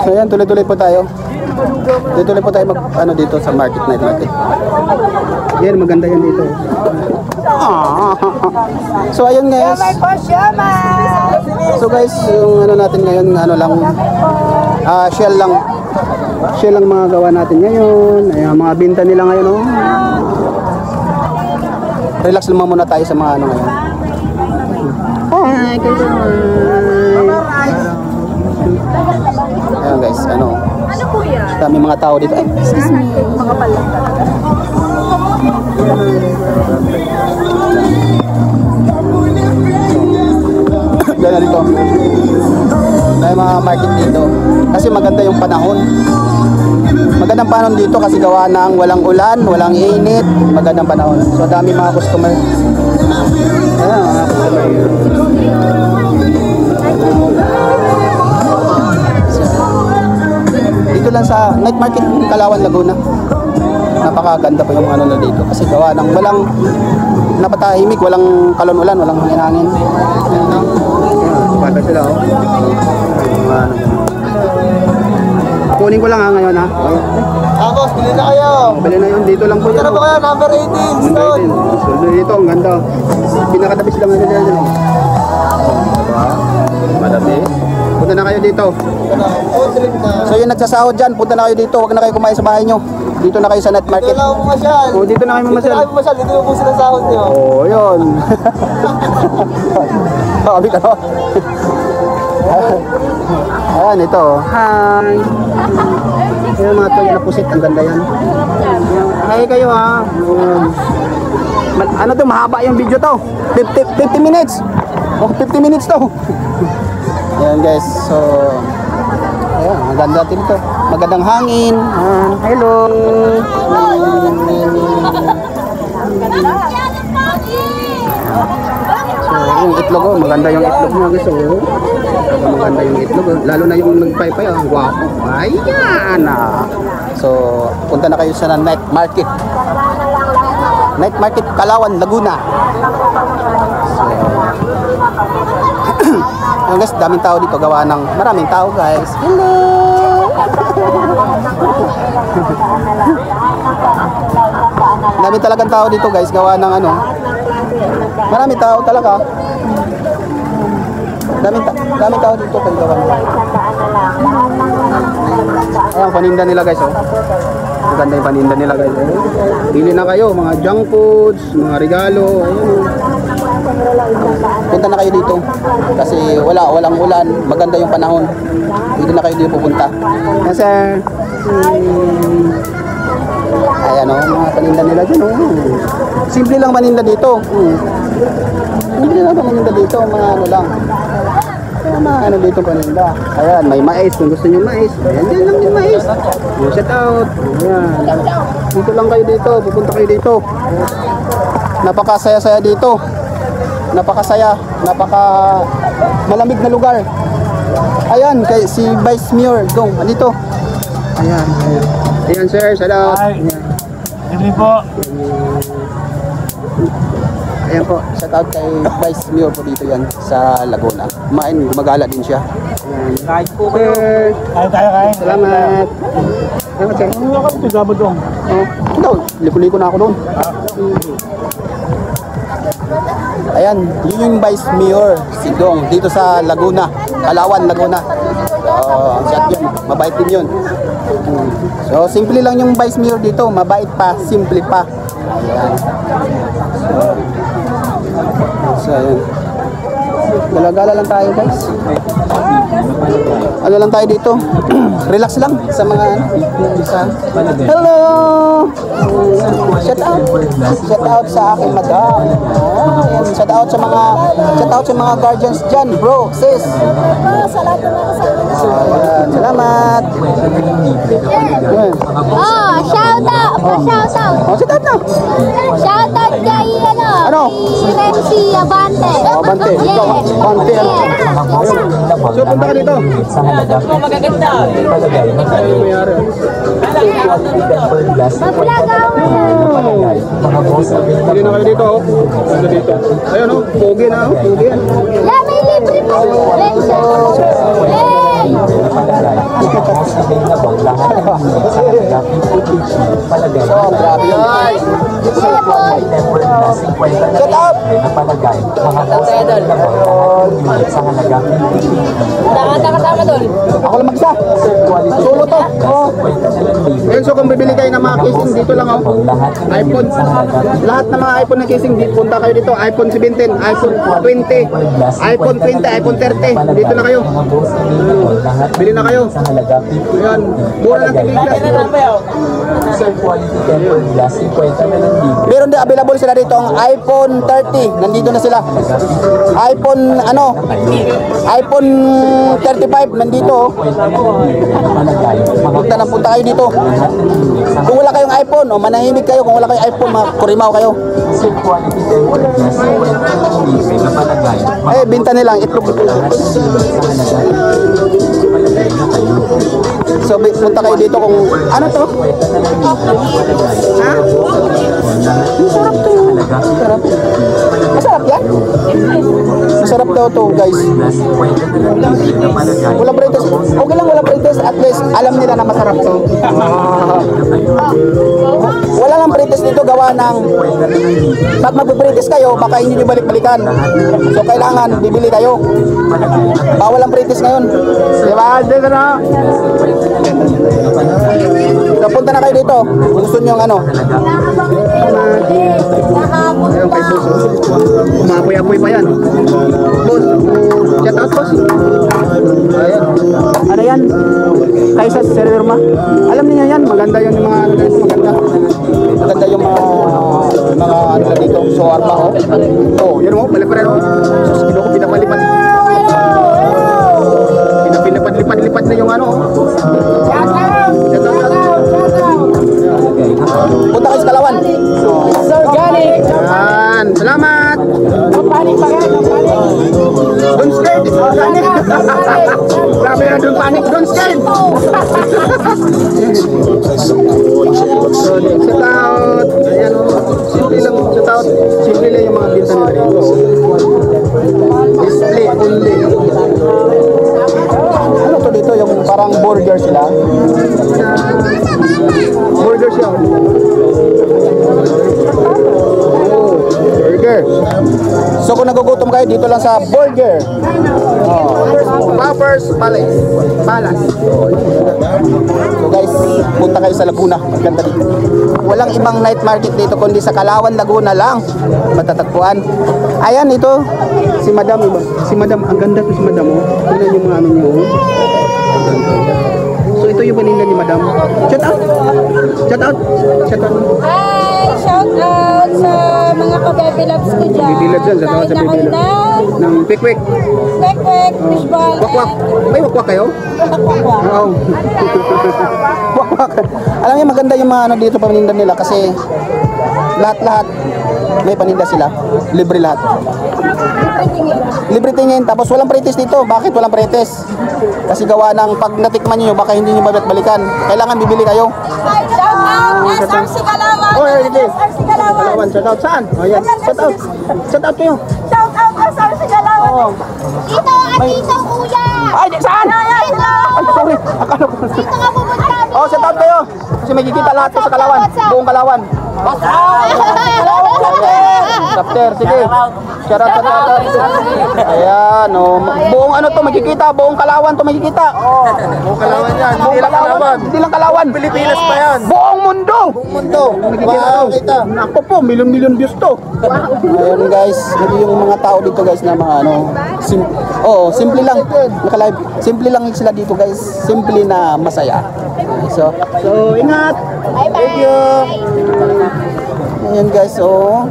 So yan, tuloy-tuloy po tayo. Tuloy po tayo dito sa market, night market. Yan, maganda yan dito. So ayun guys. So guys, yung natin ngayon, lang, shell lang. Shell lang mga gawa natin ngayon. Ayan, mga binta nila ngayon, oh. Relax lang muna tayo sa mga ngayon. Hi, guys. Ayan guys, Ano po yan? Dami mga tao dito. Ay, excuse me. Mga palang talaga. Gana dito. May mga market dito. Kasi maganda yung panahon. Magandang panahon dito kasi gawa ng walang ulan, walang init. Magandang panahon. So dami mga customer. Ayan, mga customer. Dito lang sa night market Kalawan, Laguna. Napakaganda po yung na dito kasi gawa ng walang napatahimik, walang kalon-ulan, walang hangin-hangin. Bata sila, oh. Kunin ko lang ngayon, ha. Tapos, bili na kayo. Bili na yun, dito lang po yan. Ano ba kayo? Number 18, stone. So dito, ang ganda. Pinakatabis lang nila dyan. Madami. Punta na kayo dito. So yung nagsasahod dyan, punta na kayo dito. Huwag na kayo kumain sa bahay nyo. Dito na kayo sa night market. Dito lang pumasyal. Oh, dito na kayo mamasyal. Dito yung puso ng sahod nyo. Oh, yun. Sabi ka no? Ayan, ito. Hi. Yung mga tuloy na pusit, ang ganda yan. Hi kayo, ha. Ano to, mahaba yung video to. 50 minutes. Oh, 50 minutes to. Ayan guys, so ayan, maganda dito. Magandang hangin. Hello. So yung itlog, oh, maganda yung itlog mo guys, oh. Maganda yung itlog, oh. Lalo na yung nagpaypay, oh. Guwapo. Ayan. So punta na kayo sa night market. Night market Kalawan, Laguna. So guys, daming tao dito, gawa ng maraming tao guys. Hello. Dami talagang tao dito guys, gawa ng maraming tao talaga. Daming tao dito kay gawa. Ayan, paninda nila guys, oh. Maganda yung paninda nila guys. Bili na kayo, mga junk foods, mga regalo. Ayun. Punta na kayo dito kasi walang ulan, maganda yung panahon. Dito na kayo dito pupunta. Yes sir. Ayan, oh, mga paninda nila dyan, oh. Simple lang paninda dito. Simple lang paninda dito, mga lang. Mga dito paninda. Ayan, may mais kung gusto niyo mais. Ayan, dyan lang yung mais. Set out. Ayan. Dito lang kayo dito, pupunta kayo dito. Napakasaya-saya dito. Napakasaya, malamig na lugar. Ayan, kay si Vice Mayor Dong, andito. Ayan, ayan. Ayan sir, salamat. Hindi po. Ayan po, shout out kay Vice Mayor po dito yan sa Laguna. Gumagala din siya. Ayan. Kahit po kayo. Sir, Kaya. salamat. Salamat sir. Ano ka ito, Gabo Dong? Ito, liko-liko na ako doon. Ayan, yun yung Vice Mayor si Dong dito sa Laguna, Kalawan, Laguna. Chat yun, mabait din yun. So, simple lang yung Vice Mayor dito, mabait pa, simple pa. Ayan. So, ayan. Gala-gala lang tayo guys. Ano lang tayo dito? Relax lang sa mga Hello! Shout out sa aking madam. Shout out sa mga guardians dyan, bro, sis. Salamat. Shout out. Shout out na. Shout out kay Ano? Si Abante. Abante. Abante. So, punta ka dito. Sa halaga magaganda. Palagay na kayo. Mga boss. Hindi na kayo dito. Punta dito. Ayun, pogi na. Pogi yan. May libre pa. Sa halaga 50 kg, palagay So, grabe yun. may tempered glass 50 na Shut up! na palagay. Mga boss, lahat ng unit sa halaga 50 kg. Ako lang mag-isa. Sir, quality Solo to. Oo. 50 na lang libre. Ayun, so kung bibili kayo ng mga casing, dito lang oh. Lahat ng iPhone. unit sa halaga Lahat ng mga iPhone na casing, punta kayo dito. iPhone 17, iPhone 20, iPhone 20, iPhone 30. Dito na kayo. mga boss, lahat ng Bili na kayo. sa halaga 50 Ayan, mura lang tigil Sir, quality tempered glass 50 na lang libre. Meron din available sila dito ang iPhone 30. Nandito na sila. iPhone iPhone 35 nandito. Oh. Punta kayo dito. Kung wala kayong iPhone, manahimik kayo. Kung wala kayong iPhone, kurimaw kayo. Sir, quality tempered glass 50 na lang libre na palagay. Eh, binta nilang itlog. So, punta kayo dito kung ano to? Ha? Masarap to. Masarap. Masarap yan? Masarap daw to, guys. Walang pretest. Okay lang walang pretest. At least, alam nila na masarap to. Wala lang pretest dito gawa ng pag magpipretest kayo, baka hindi nyo balik-balikan. So, kailangan bibili kayo. Bawal ang pretest ngayon. Diba? Dito na. So, punta na kayo dito. Kung gusto nyo ano. Ayun kay Suso. Umapoy-apoy pa yan. Boss, shout out boss. Ayan. Ano yan? Kaysa server ma. Alam niyo yan, maganda yun yung mga ano dito, maganda. Maganda yung mga ano na dito. So, arma oh. Oh, yun mo, pala-pala oh. Sus, ko pinapalipad. Pinapalipad-lipad na yung ano oh. Punta kayo sa Kalawan. Sir, Organic. Yan. Salamat. Panik pa yan. Don't scared. Panik. Grabe na don't panic. Don't scared. So, shout out. Ayan o. Simple lang. Shout out. Simple lang yung mga binta nila dito. Display only. Ano to dito? Yung parang burger sila. Burger siya. Burger. So kung nagugutom kayo dito lang sa burger. Poppers Palace. So guys, punta kayo sa Laguna. Maganda dito. Walang ibang night market dito kundi sa Kalawan, Laguna lang matatagpuan. Ayan ito si Madam. Si Madam, ang ganda to si Madam. Oh. Tingnan yung mga ano niyo. So ito yung paninda ni Madam. Shout out. Shout out. Shout out. Hi! Shout out sa mga ka-baby loves ko dyan. Baby loves dyan, shout out sa baby loves. Ng Pikwik. Kwek-kwek, fishball, Wakwak. May wakwak kayo? wakwak. Oo. Wakwak. Alam niyo maganda yung mga ano dito paninda nila kasi lahat-lahat may paninda sila. Libre lahat. Libre tingin. Tapos walang pretest dito. Bakit walang pretest? Kasi gawa ng pag natikman niyo baka hindi niyo balikan. Kailangan bibili kayo. Shout out! SRC Kalawan! Oh, sige. SRC Kalawan! Kalawan, shout out saan? Oh, yan. Shout out. Shout out kayo. Shout out SRC Kalawan! Oh. Dito, dito kuya! Ay, saan? Dito! Ay, sorry. Akala ko. Dito nga pupunta! Oh, shout out kayo. Kasi may kikita lahat to sa Kalawan. Buong Kalawan. Chapter, sige. Shout out. Ayan, oh. Buong ano to makikita, buong Kalawan to makikita. Oh, buong Kalawan yan. Buong Kalawan. Hindi lang Kalawan. Pilipinas pa yan. Buong mundo. Buong mundo. Makikita. Ako po, milyon-milyon views to. Ayun guys, ito yung mga tao dito guys na mga ano, simple lang. Naka-live. Simple lang sila dito guys. Simple na masaya. So ingat. Bye-bye! Thank you. Ayan guys, so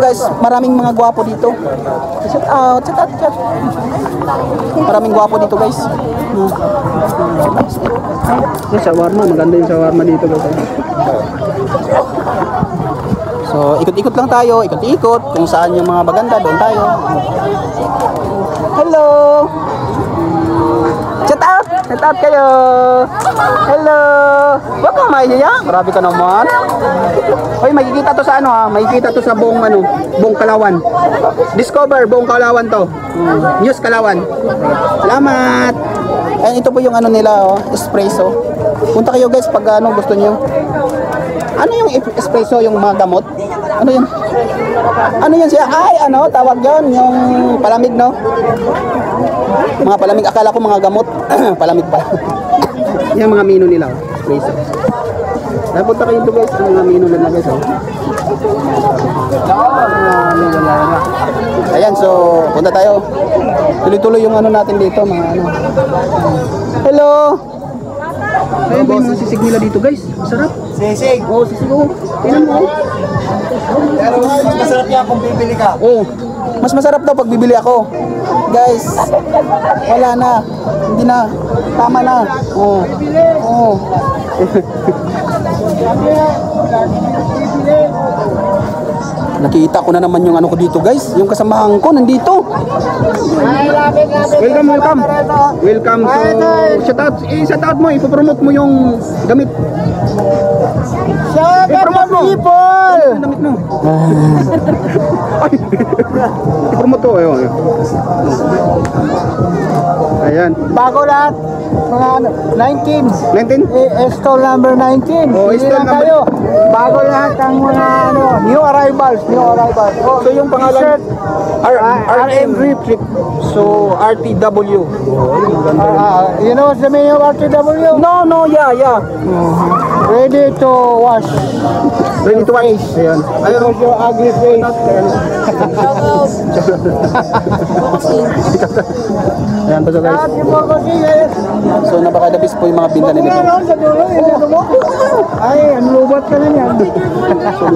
guys, maraming mga gwapo dito. Shout out. Maraming gwapo dito guys. Yung shawarma, maganda yung shawarma dito guys. So, ikot-ikot lang tayo, ikot-ikot. Kung saan yung mga maganda, doon tayo. Hello! Shout out! Shout out kayo! Hello! Huwag kang mahihiya. Grabe ka naman. Hoy, makikita to sa ano ha? Makikita to sa buong ano, buong Kalawan. Discover buong Kalawan to. News Kalawan. Salamat! Ayan, ito po yung ano nila, oh, espresso. Punta kayo guys pag ano gusto niyo. Ano yung espresso, yung mga gamot? Ano yun? Ano yun siya? Ay, ano, tawag yun, yung palamig, no? Mga palamig, akala ko mga gamot. Palamig pa. Yan mga menu nila, oh, espresso. Kaya punta kayo dito guys, ang mga menu nila guys, oh. Ayan, so punta tayo. Tuloy-tuloy yung ano natin dito, mga ano. Hello! Ayun ba yung mga sisig nila dito guys? Masarap. Sisig. Oo, sisig oh. Tingnan mo oh. Pero mas masarap yan kung bibili ka. Oo. Mas masarap daw pag bibili ako. Guys, wala na. Hindi na. Tama na. Oo. Oo. Nakita ko na naman yung ano ko dito guys. Yung kasamahan ko nandito. Welcome, welcome. Welcome to shout out mo, ipopromote mo yung damit. Shout out Promote mo. people! Yung damit mo. Ay. Ipromote to. Ayun. Ayan. Bago lahat. Mga ano, 19. 19? Stall number 19. Oh, Hindi stall lang number- kayo. Bago lahat ang mga ano, new arrivals. Oh, So yung pangalan t-shirt, RM Replic. So RTW. you know what's the meaning of RTW? No, yeah. Ready to wash. Ready to watch. Ayan. Ayun. Because your ugly face. Ayan po so guys. Di mo kasi eh. So napakadabis po yung mga binta nila. Ano sa dulo? Yung ano mo? Ay, ang lubat ka na yan. So,